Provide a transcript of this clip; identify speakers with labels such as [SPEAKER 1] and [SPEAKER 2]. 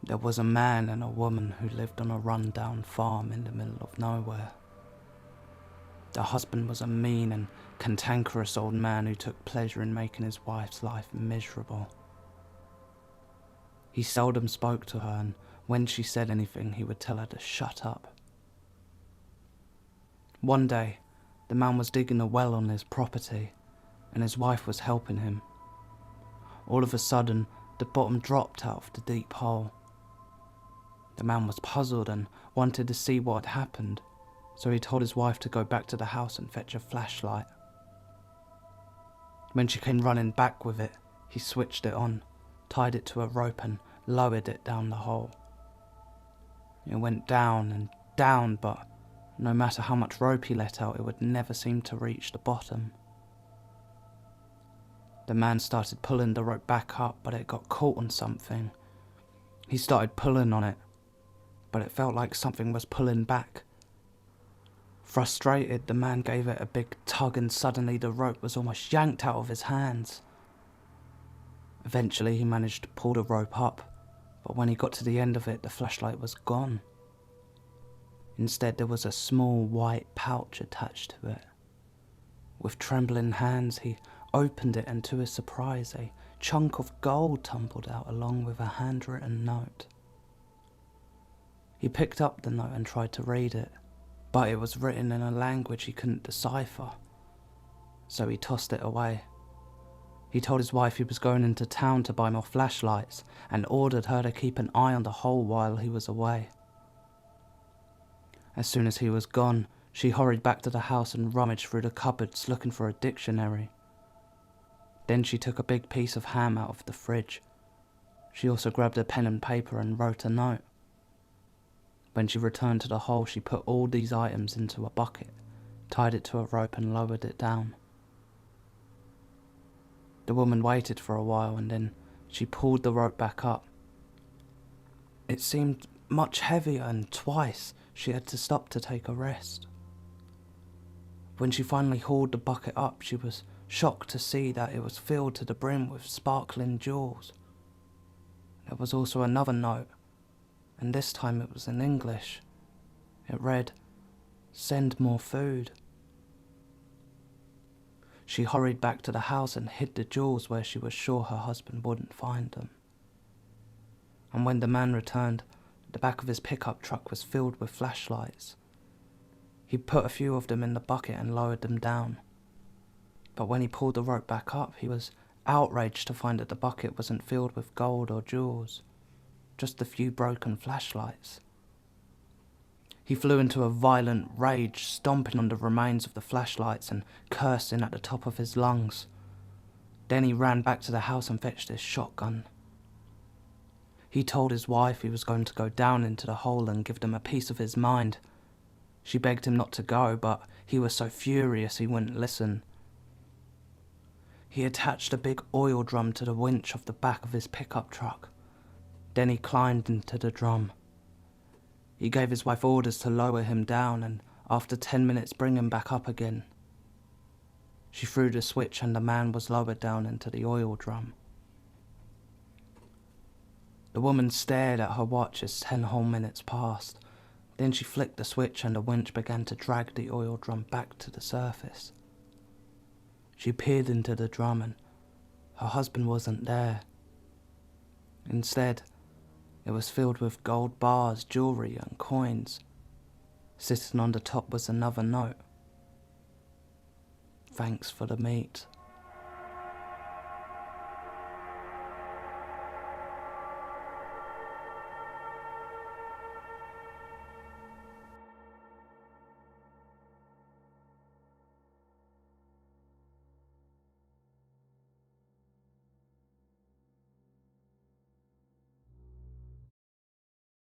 [SPEAKER 1] There was a man and a woman who lived on a run-down farm in the middle of nowhere. The husband was a mean and cantankerous old man who took pleasure in making his wife's life miserable. He seldom spoke to her, and when she said anything, he would tell her to shut up. One day, the man was digging a well on his property, and his wife was helping him. All of a sudden, the bottom dropped out of the deep hole. The man was puzzled and wanted to see what had happened, so he told his wife to go back to the house and fetch a flashlight. When she came running back with it, he switched it on, tied it to a rope and lowered it down the hole. It went down and down, but no matter how much rope he let out, it would never seem to reach the bottom. The man started pulling the rope back up, but it got caught on something. He started pulling on it, but it felt like something was pulling back. Frustrated, the man gave it a big tug and suddenly the rope was almost yanked out of his hands. Eventually he managed to pull the rope up, but when he got to the end of it, the flashlight was gone. Instead, there was a small white pouch attached to it. With trembling hands, he opened it, and to his surprise, a chunk of gold tumbled out along with a handwritten note. He picked up the note and tried to read it, but it was written in a language he couldn't decipher, so he tossed it away. He told his wife he was going into town to buy more flashlights and ordered her to keep an eye on the hole while he was away. As soon as he was gone, she hurried back to the house and rummaged through the cupboards looking for a dictionary. Then she took a big piece of ham out of the fridge. She also grabbed a pen and paper and wrote a note. When she returned to the hole, she put all these items into a bucket, tied it to a rope and lowered it down. The woman waited for a while and then she pulled the rope back up. It seemed much heavier and twice she had to stop to take a rest. When she finally hauled the bucket up, she was shocked to see that it was filled to the brim with sparkling jewels. There was also another note, and this time it was in English. It read, "Send more food." She hurried back to the house and hid the jewels where she was sure her husband wouldn't find them. And when the man returned, the back of his pickup truck was filled with flashlights. He put a few of them in the bucket and lowered them down. But when he pulled the rope back up, he was outraged to find that the bucket wasn't filled with gold or jewels, just a few broken flashlights. He flew into a violent rage, stomping on the remains of the flashlights and cursing at the top of his lungs. Then he ran back to the house and fetched his shotgun. He told his wife he was going to go down into the hole and give them a piece of his mind. She begged him not to go, but he was so furious he wouldn't listen. He attached a big oil drum to the winch of the back of his pickup truck. Then he climbed into the drum. He gave his wife orders to lower him down and after 10 minutes bring him back up again. She threw the switch and the man was lowered down into the oil drum. The woman stared at her watch as 10 whole minutes passed. Then she flicked the switch and the winch began to drag the oil drum back to the surface. She peered into the drum and her husband wasn't there. Instead, it was filled with gold bars, jewellery and coins. Sitting on the top was another note. "Thanks for the meat."